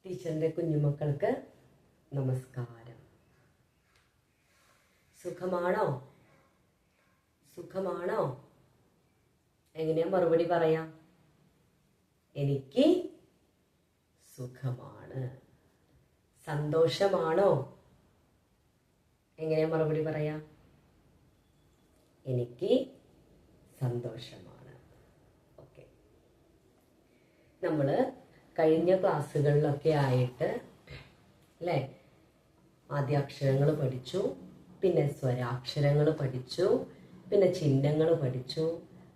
ടീച്ചറിൻ്റെ കുഞ്ഞുമക്കൾക്ക് നമസ്കാരം. സുഖമാണോ? സുഖമാണോ? എങ്ങനെയാ മറുപടി പറയാം? എനിക്ക് സുഖമാണ്. സന്തോഷമാണോ? എങ്ങനെയാ മറുപടി പറയാം? എനിക്ക് സന്തോഷമാണ്. ഓക്കെ, നമ്മൾ കഴിഞ്ഞ ക്ലാസ്സുകളിലൊക്കെ ആയിട്ട് അല്ലേ, ആദ്യാക്ഷരങ്ങൾ പഠിച്ചു, പിന്നെ സ്വരാക്ഷരങ്ങൾ പഠിച്ചു, പിന്നെ ചിഹ്നങ്ങൾ പഠിച്ചു,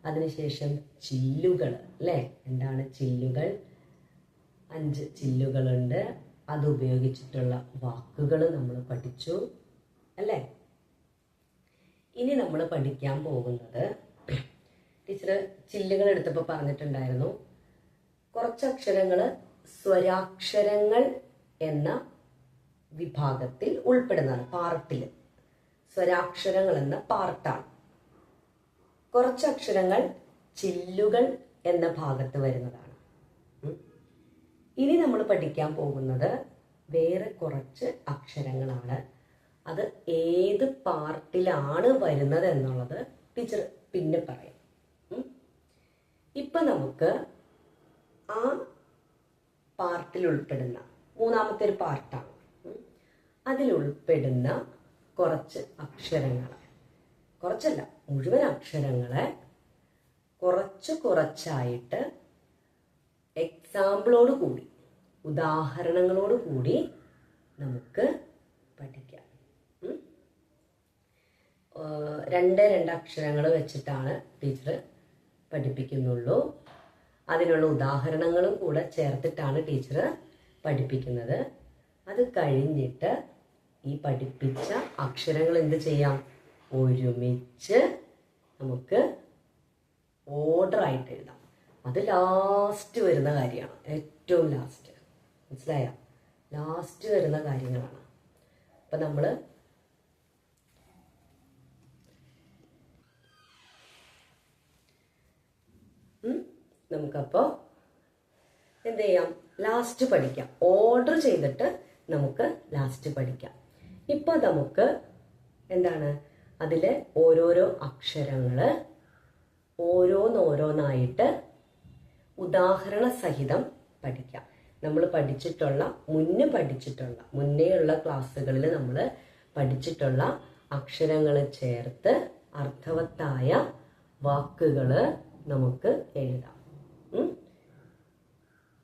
അതിനുശേഷം ചില്ലുകൾ അല്ലേ. എന്താണ് ചില്ലുകൾ? 5 ചില്ലുകളുണ്ട്. അതുപയോഗിച്ചിട്ടുള്ള വാക്കുകൾ നമ്മൾ പഠിച്ചു അല്ലേ. ഇനി നമ്മൾ പഠിക്കാൻ പോകുന്നത്, ടീച്ചർ ചില്ലുകൾ എടുത്തപ്പോൾ പറഞ്ഞിട്ടുണ്ടായിരുന്നു, കുറച്ച് അക്ഷരങ്ങൾ സ്വരാക്ഷരങ്ങൾ എന്ന വിഭാഗത്തിൽ ഉൾപ്പെടുന്നതാണ്, പാർട്ടിൽ. സ്വരാക്ഷരങ്ങൾ എന്ന പാർട്ടാണ്. കുറച്ച് അക്ഷരങ്ങൾ ചില്ലുകൾ എന്ന ഭാഗത്ത് വരുന്നതാണ്. ഇനി നമ്മൾ പഠിക്കാൻ പോകുന്നത് വേറെ കുറച്ച് അക്ഷരങ്ങളാണ്. അത് ഏത് പാർട്ടിലാണ് വരുന്നത് എന്നുള്ളത് ടീച്ചർ പിന്നെ പറയാം. ഇപ്പൊ നമുക്ക് ആ പാർട്ടിൽ ഉൾപ്പെടുന്ന മൂന്നാമത്തെ ഒരു പാർട്ടാണ്. അതിലുൾപ്പെടുന്ന കുറച്ച് അക്ഷരങ്ങൾ, കുറച്ചല്ല മുഴുവൻ അക്ഷരങ്ങളെ കുറച്ചായിട്ട് എക്സാമ്പിളോട് കൂടി, ഉദാഹരണങ്ങളോട് കൂടി നമുക്ക് പഠിക്കാം. 2 അക്ഷരങ്ങൾ വെച്ചിട്ടാണ് ടീച്ചർ പഠിപ്പിക്കുന്നുള്ളൂ. അതിനുള്ള ഉദാഹരണങ്ങളും കൂടെ ചേർത്തിട്ടാണ് ടീച്ചർ പഠിപ്പിക്കുന്നത്. അത് കഴിഞ്ഞിട്ട് ഈ പഠിപ്പിച്ച അക്ഷരങ്ങൾ എന്ത് ചെയ്യാം? ഒരുമിച്ച് നമുക്ക് ഓർഡറായിട്ട് എഴുതാം. അത് ലാസ്റ്റ് വരുന്ന കാര്യമാണ്, ഏറ്റവും ലാസ്റ്റ്. മനസ്സിലായോ? ലാസ്റ്റ് വരുന്ന കാര്യങ്ങളാണ്. അപ്പം നമ്മൾ നമുക്കപ്പോൾ എന്ത് ചെയ്യാം? ലാസ്റ്റ് പഠിക്കാം. ഓർഡർ ചെയ്തിട്ട് നമുക്ക് ലാസ്റ്റ് പഠിക്കാം. ഇപ്പം നമുക്ക് എന്താണ്, അതിലെ ഓരോരോ അക്ഷരങ്ങൾ ഓരോന്നായിട്ട് ഉദാഹരണ സഹിതം പഠിക്കാം. നമ്മൾ മുന്നേയുള്ള ക്ലാസ്സുകളിൽ നമ്മൾ പഠിച്ചിട്ടുള്ള അക്ഷരങ്ങൾ ചേർത്ത് അർത്ഥവത്തായ വാക്കുകൾ നമുക്ക് എഴുതാം.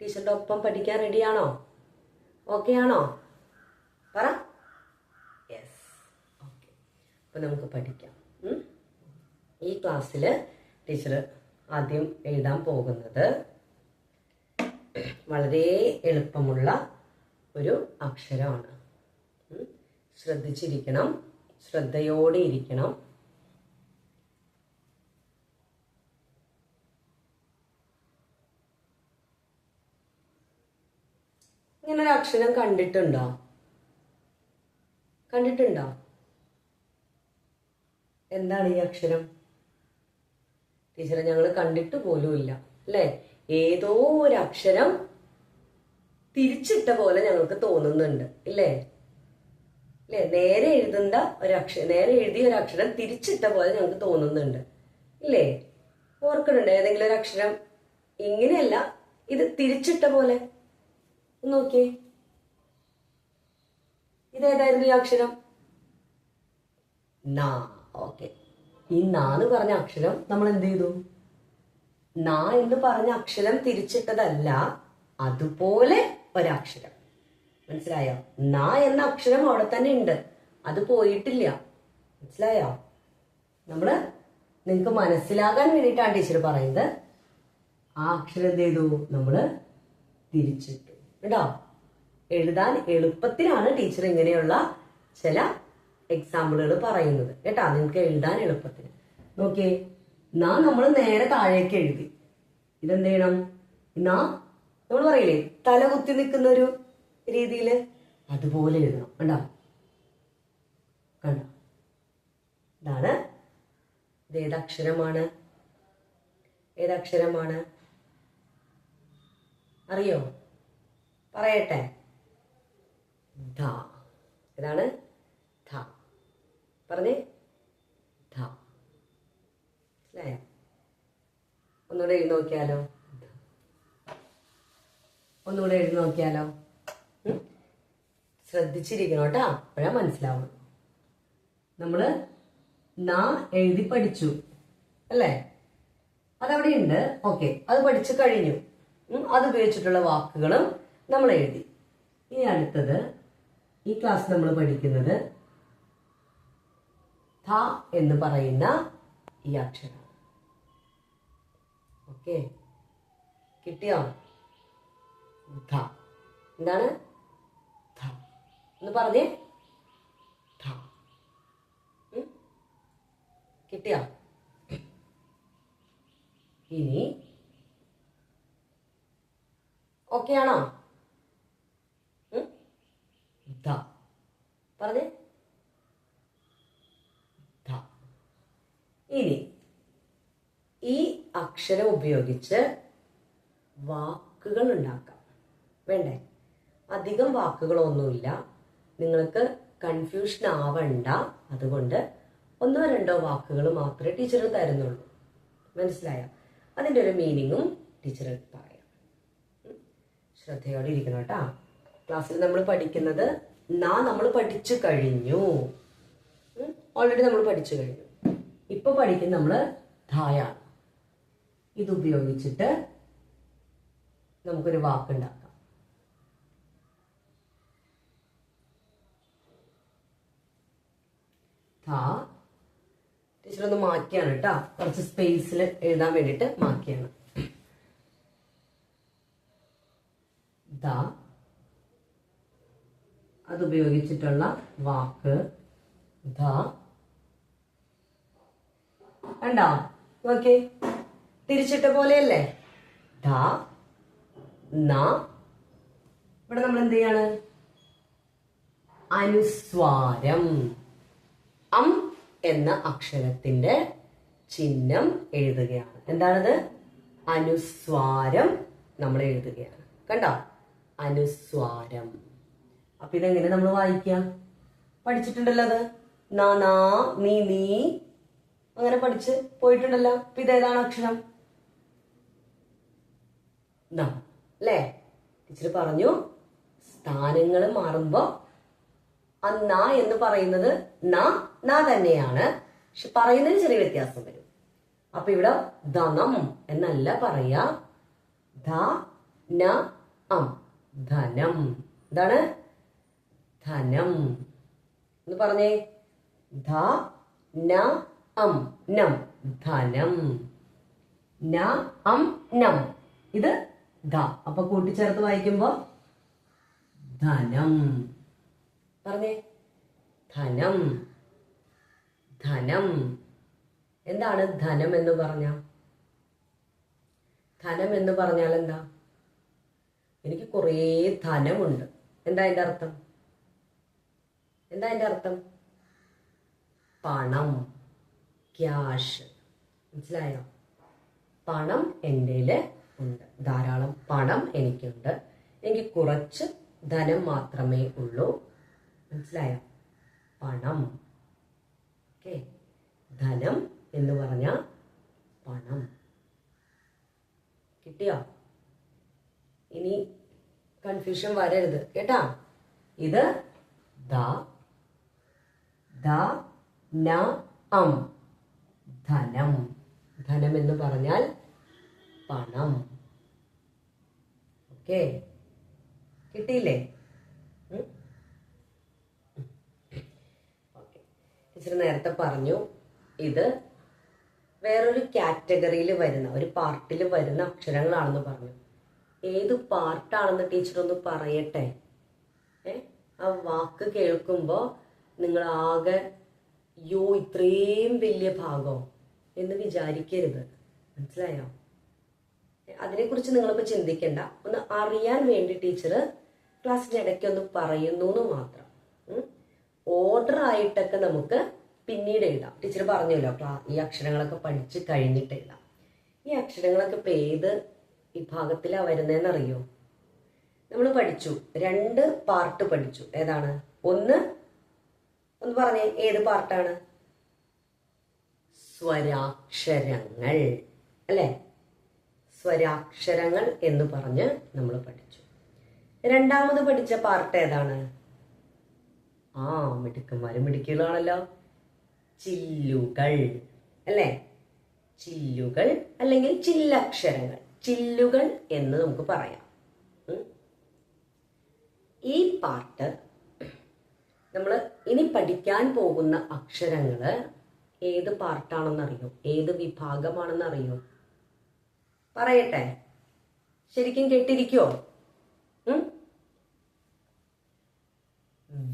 ടീച്ചറിന്റെ ഒപ്പം പഠിക്കാൻ റെഡിയാണോ? ഓക്കെ ആണോ? പറ. Yes, okay. അപ്പൊ നമുക്ക് പഠിക്കാം. ഈ ക്ലാസ്സിൽ ടീച്ചർ ആദ്യം എഴുതാൻ പോകുന്നത് വളരെ എളുപ്പമുള്ള ഒരു അക്ഷരമാണ്. ശ്രദ്ധിച്ചിരിക്കണം, ശ്രദ്ധയോടെ ഇരിക്കണം. ഇങ്ങനൊരു അക്ഷരം കണ്ടിട്ടുണ്ടോ? എന്താണ് ഈ അക്ഷരം? ടീച്ചറെ ഞങ്ങൾ കണ്ടിട്ട് പോലും ഇല്ല അല്ലേ. ഏതോ ഒരു അക്ഷരം തിരിച്ചിട്ട പോലെ ഞങ്ങൾക്ക് തോന്നുന്നുണ്ട് ഇല്ലേ. നേരെ എഴുതിയ ഒരു അക്ഷരം തിരിച്ചിട്ട പോലെ ഞങ്ങൾക്ക് തോന്നുന്നുണ്ട് ഇല്ലേ. ഓർക്കുന്നുണ്ട് ഏതെങ്കിലും ഒരു അക്ഷരം ഇങ്ങനെയല്ല, ഇത് തിരിച്ചിട്ട പോലെ? നോക്കിയേ, ഇതേതായിരുന്നു ഈ അക്ഷരം? നാ. ഓക്കെ, ഈ നാന്ന് പറഞ്ഞ അക്ഷരം നമ്മൾ എന്ത് ചെയ്തു? നാ എന്ന് പറഞ്ഞ അക്ഷരം തിരിച്ചിട്ടതല്ല, അതുപോലെ ഒരക്ഷരം. മനസ്സിലായോ? നാ എന്ന അക്ഷരം അവിടെ തന്നെ ഉണ്ട്, അത് പോയിട്ടില്ല. മനസ്സിലായോ? നിങ്ങൾക്ക് മനസ്സിലാകാൻ വേണ്ടിയിട്ടാണ് ടീച്ചർ പറയുന്നത്. ആ അക്ഷരം എന്ത് ചെയ്തു? നമ്മള് തിരിച്ചിട്ടു. കേട്ടോ, എഴുതാൻ എളുപ്പത്തിനാണ് ടീച്ചർ ഇങ്ങനെയുള്ള ചില എക്സാമ്പിളുകൾ പറയുന്നത്. കേട്ടാ, നിങ്ങൾക്ക് എഴുതാൻ എളുപ്പത്തിന്. നോക്കിയേ, നാ നമ്മൾ നേരെ താഴേക്ക് എഴുതി. ഇതെന്ത് ചെയ്യണം? നാ നമ്മൾ പറയില്ലേ തല കുത്തി നിൽക്കുന്ന ഒരു രീതിയിൽ, അതുപോലെ എഴുതണം. കണ്ടോ? ഇതാണ്. ഏതക്ഷരമാണ്? അറിയോ? പറയട്ടെ. ധ. ഇതാണ് ധ. പറഞ്ഞേ ധ. മനസ്സിലായോ? ഒന്നുകൂടെ എഴുതി നോക്കിയാലോ? ഒന്നുകൂടെ എഴുതി നോക്കിയാലോ? ശ്രദ്ധിച്ചിരിക്കണം കേട്ടാ, അപ്പോഴാ മനസ്സിലാവണം. നമ്മള് നാ എഴുതി പഠിച്ചു അല്ലേ? അതവിടെ ഉണ്ട്. ഓക്കെ, അത് പഠിച്ചു കഴിഞ്ഞു. അത് ഉപയോഗിച്ചിട്ടുള്ള വാക്കുകളും നമ്മൾ എഴുതി. ഇനി അടുത്തത് ഈ ക്ലാസ് നമ്മൾ പഠിക്കുന്നത് ധ എന്ന് പറയുന്ന ഈ അക്ഷരം. ഓക്കെ, കിട്ടിയോ? ധ. എന്താണ് ധ? എന്ന് പറഞ്ഞേ. ധ. കിട്ടിയോ? ഇനി ഓക്കെ ആണോ? ധ. പറഞ്ഞേ ധ. ഇനി ഈ അക്ഷരം ഉപയോഗിച്ച് വാക്കുകൾ ഉണ്ടാക്കാം. വേണ്ടേ? അധികം വാക്കുകളൊന്നുമില്ല, നിങ്ങൾക്ക് കൺഫ്യൂഷൻ ആവണ്ട. അതുകൊണ്ട് 1-2 വാക്കുകൾ മാത്രമേ ടീച്ചർ തരുന്നുള്ളൂ. മനസ്സിലായോ? അതിൻ്റെ ഒരു മീനിങ്ങും ടീച്ചർ പറയാം. ശ്രദ്ധയോടെ ഇരിക്കണം കേട്ടാ. ക്ലാസ്സിൽ നമ്മൾ പഠിക്കുന്നത് നമ്മൾ പഠിച്ചു കഴിഞ്ഞു. ഓൾറെഡി നമ്മൾ പഠിച്ചു കഴിഞ്ഞു. ഇപ്പൊ പഠിക്കുന്ന നമ്മള് ധായാണ്. ഇതുപയോഗിച്ചിട്ട് നമുക്കൊരു വാക്കുണ്ടാക്കാം. ധാ. ടീച്ചർ ഒന്ന് മാറ്റിയാണ് കേട്ടാ, കുറച്ച് സ്പേസിൽ എഴുതാൻ വേണ്ടിയിട്ട് മാറ്റിയാണ്. ധ. അതുപയോഗിച്ചിട്ടുള്ള വാക്ക് ധ. കണ്ടോ? ഓക്കെ, തിരിച്ചിട്ട പോലെയല്ലേ? ധ ന. ഇവിടെ നമ്മൾ എന്ത് ചെയ്യാണ്? അനുസ്വാരം എന്ന അക്ഷരത്തിന്റെ ചിഹ്നം എഴുതുകയാണ്. എന്താണത്? അനുസ്വാരം നമ്മൾ എഴുതുകയാണ്. കണ്ടോ? അനുസ്വാരം. അപ്പൊ ഇതെങ്ങനെ നമ്മൾ വായിക്കാം? പഠിച്ചിട്ടുണ്ടല്ലോ അത്. നാ, നീ, അങ്ങനെ പഠിച്ച് പോയിട്ടുണ്ടല്ലോ. അപ്പൊ ഇതേതാണ് അക്ഷരം? ന അല്ലേ? ടീച്ചർ പറഞ്ഞു സ്ഥാനങ്ങൾ മാറുമ്പോ ന എന്ന് പറയുന്നത് ന തന്നെയാണ്, പക്ഷെ പറയുന്നതിന് ചെറിയ വ്യത്യാസം വരും. അപ്പൊ ഇവിടെ ധനം എന്നല്ല പറയാ, ധ ന അം, ധനം. എന്താണ്? ധനം എന്ന് പറഞ്ഞേ. ധ ന അം, നം, ധനം. ന അം നം, ഇത് ധ. അപ്പൊ കൂട്ടിച്ചേർത്ത് വായിക്കുമ്പോ ധനം. പറഞ്ഞേ ധനം. ധനം. എന്താണ് ധനം എന്ന് പറഞ്ഞ? ധനം എന്ന് പറഞ്ഞാൽ എന്താ? എനിക്ക് കുറേ ധനമുണ്ട്. എന്താ അതിന്റെ അർത്ഥം? എന്താ അതിന്റെ അർത്ഥം? പണം, ക്യാഷ്. മനസ്സിലായോ? പണം എൻ്റെ ഉണ്ട്, ധാരാളം പണം എനിക്കുണ്ട്. എനിക്ക് കുറച്ച് ധനം മാത്രമേ ഉള്ളൂ. മനസ്സിലായോ? പണം. ഓക്കെ, ധനം എന്ന് പറഞ്ഞ പണം. കിട്ടിയോ? ഇനി കൺഫ്യൂഷൻ വരരുത് കേട്ടാ. ഇത് ധ ന അം, ധനം. ധനം എന്ന് പറഞ്ഞാൽ പണം. ഓക്കെ, കിട്ടിയില്ലേ? ടീച്ചർ നേരത്തെ പറഞ്ഞു ഇത് വേറൊരു കാറ്റഗറിയിൽ വരുന്ന, ഒരു പാർട്ടിൽ വരുന്ന അക്ഷരങ്ങളാണെന്ന് പറഞ്ഞു. ഏത് പാർട്ടാണെന്ന് ടീച്ചർ ഒന്ന് പറയട്ടെ. ആ വാക്ക് കേൾക്കുമ്പോൾ നിങ്ങൾ ആകെ യോ ഇത്രയും വലിയ ഭാഗം എന്ന് വിചാരിക്കരുത്. മനസ്സിലായോ? അതിനെക്കുറിച്ച് നിങ്ങളിപ്പോൾ ചിന്തിക്കണ്ട. ഒന്ന് അറിയാൻ വേണ്ടി ടീച്ചർ ക്ലാസ്സിന്റെ ഇടയ്ക്ക് ഒന്ന് പറയുന്നു എന്ന് മാത്രം. ഓർഡർ ആയിട്ടൊക്കെ നമുക്ക് പിന്നീട് എഴുതാം. ടീച്ചർ പറഞ്ഞല്ലോ ഈ അക്ഷരങ്ങളൊക്കെ പഠിച്ച് കഴിഞ്ഞിട്ട് എഴുതാം. ഈ അക്ഷരങ്ങളൊക്കെ ഇപ്പൊ ഏത് വിഭാഗത്തിലാണ് വരുന്നതെന്നറിയോ? നമ്മൾ പഠിച്ചു, 2 പാർട്ട് പഠിച്ചു. ഏതാണ്? ഒന്ന് പറഞ്ഞേ, ഏത് പാർട്ടാണ്? സ്വരാക്ഷരങ്ങൾ അല്ലെ? സ്വരാക്ഷരങ്ങൾ എന്ന് പറഞ്ഞ് നമ്മൾ പഠിച്ചു. രണ്ടാമത് പഠിച്ച പാർട്ട് ഏതാണ്? മിടുക്കന്മാരും മിടുക്കികളാണല്ലോ. ചില്ലുകൾ അല്ലെ? ചില്ലുകൾ അല്ലെങ്കിൽ ചില്ലക്ഷരങ്ങൾ, ചില്ലുകൾ എന്ന് നമുക്ക് പറയാം. ഈ പാർട്ട് നമ്മൾ ഇനി പഠിക്കാൻ പോകുന്ന അക്ഷരങ്ങള് ഏത് പാർട്ടാണെന്നറിയോ? ഏത് വിഭാഗമാണെന്നറിയോ? പറയട്ടെ, ശരിക്കും കേട്ടിരിക്കോ?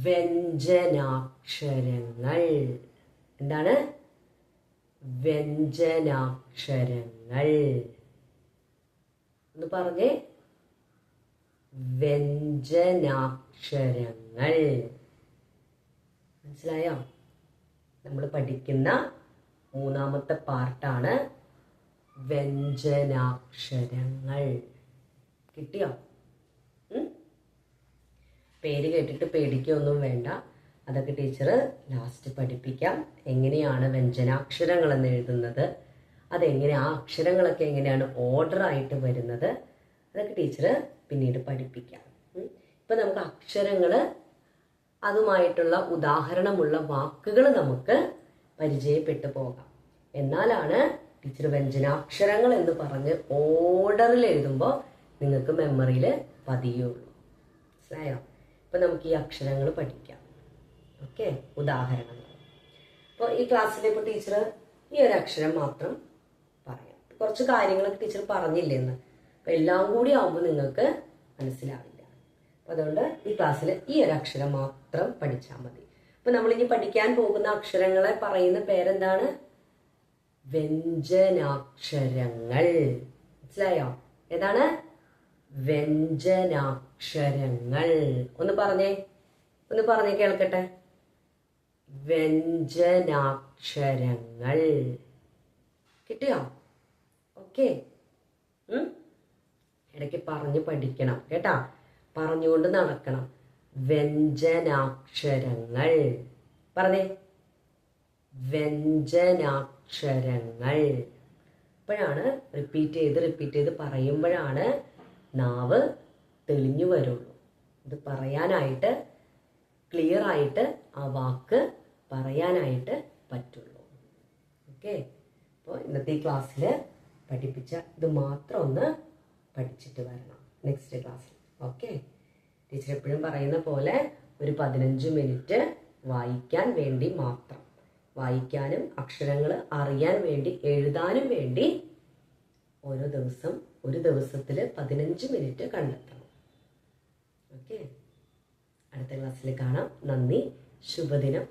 വ്യഞ്ജനാക്ഷരങ്ങൾ. എന്താണ്? വ്യഞ്ജനാക്ഷരങ്ങൾ. ഒന്ന് പറഞ്ഞേ, വ്യഞ്ജനാക്ഷരങ്ങൾ. മനസ്സിലായോ? നമ്മൾ പഠിക്കുന്ന മൂന്നാമത്തെ പാർട്ടാണ് വ്യഞ്ജനാക്ഷരങ്ങൾ. കിട്ടിയോ? പേര് കേട്ടിട്ട് പേടിക്കൊന്നും വേണ്ട, അതൊക്കെ ടീച്ചർ ലാസ്റ്റ് പഠിപ്പിക്കാം. എങ്ങനെയാണ് വ്യഞ്ജനാക്ഷരങ്ങൾ എന്ന് എഴുതുന്നത്, അതെങ്ങനെ, ആ അക്ഷരങ്ങളൊക്കെ എങ്ങനെയാണ് ഓർഡർ ആയിട്ട് വരുന്നത്, അതൊക്കെ ടീച്ചർ പിന്നീട് പഠിപ്പിക്കാം. ഇപ്പൊ നമുക്ക് അക്ഷരങ്ങള്, അതുമായിട്ടുള്ള ഉദാഹരണമുള്ള വാക്കുകൾ നമുക്ക് പരിചയപ്പെട്ടു പോകാം. എന്നാലാണ് ടീച്ചർ വ്യഞ്ജനാക്ഷരങ്ങൾ എന്ന് പറഞ്ഞ് ഓർഡറിൽ എഴുതുമ്പോൾ നിങ്ങൾക്ക് മെമ്മറിയിൽ പതിയുള്ളൂ. മനസ്സിലായോ? ഇപ്പൊ നമുക്ക് ഈ അക്ഷരങ്ങൾ പഠിക്കാം. ഓക്കെ, ഉദാഹരണങ്ങൾ. അപ്പോൾ ഈ ക്ലാസ്സിൽ ഇപ്പോൾ ടീച്ചർ ഈ ഒരു അക്ഷരം മാത്രം പറയാം. കുറച്ച് കാര്യങ്ങളൊക്കെ ടീച്ചർ പറഞ്ഞില്ലെന്ന്, അപ്പൊ എല്ലാം കൂടി ആവുമ്പോൾ നിങ്ങൾക്ക് മനസ്സിലാവില്ല. അപ്പൊ അതുകൊണ്ട് ഈ ക്ലാസ്സിൽ ഈ ഒരു അക്ഷരം മാത്രം പഠിച്ചാൽ മതി. അപ്പൊ നമ്മൾ ഇനി പഠിക്കാൻ പോകുന്ന അക്ഷരങ്ങളെ പറയുന്ന പേരെന്താണ്? വ്യഞ്ജനാക്ഷരങ്ങൾ. മനസ്സിലായോ? ഏതാണ്? വ്യഞ്ജനാക്ഷരങ്ങൾ. ഒന്ന് പറഞ്ഞേ കേൾക്കട്ടെ. വ്യഞ്ജനാക്ഷരങ്ങൾ. കിട്ടിയോ? ഓക്കെ. ഇടയ്ക്ക് പറഞ്ഞ് പഠിക്കണം കേട്ടാ, പറഞ്ഞുകൊണ്ട് നടക്കണം. വ്യഞ്ജനാക്ഷരങ്ങൾ. പറഞ്ഞേ, വ്യഞ്ജനാക്ഷരങ്ങൾ. അപ്പോഴാണ് റിപ്പീറ്റ് ചെയ്ത് പറയുമ്പോഴാണ് നാവ് തെളിഞ്ഞു വരുള്ളൂ. ഇത് പറയാനായിട്ട്, ക്ലിയർ ആയിട്ട് ആ വാക്ക് പറയാനായിട്ട് പറ്റുള്ളൂ. ഓക്കെ. അപ്പോൾ ഇന്നത്തെ ഈ ക്ലാസ്സിൽ പഠിപ്പിച്ച ഇത് മാത്രം ഒന്ന് പഠിച്ചിട്ട് വരണം നെക്സ്റ്റ് ക്ലാസ്സിൽ. ഓക്കെ. ടീച്ചർ എപ്പോഴും പറയുന്ന പോലെ ഒരു 15 മിനിറ്റ് വായിക്കാൻ വേണ്ടി മാത്രം, വായിക്കാനും അക്ഷരങ്ങൾ അറിയാൻ വേണ്ടി, എഴുതാനും വേണ്ടി ഓരോ ദിവസം, ഒരു ദിവസത്തിൽ 15 മിനിറ്റ് കണ്ടെത്തണം. ഓക്കെ. അടുത്ത ക്ലാസ്സിൽ കാണാം. നന്ദി. ശുഭദിനം.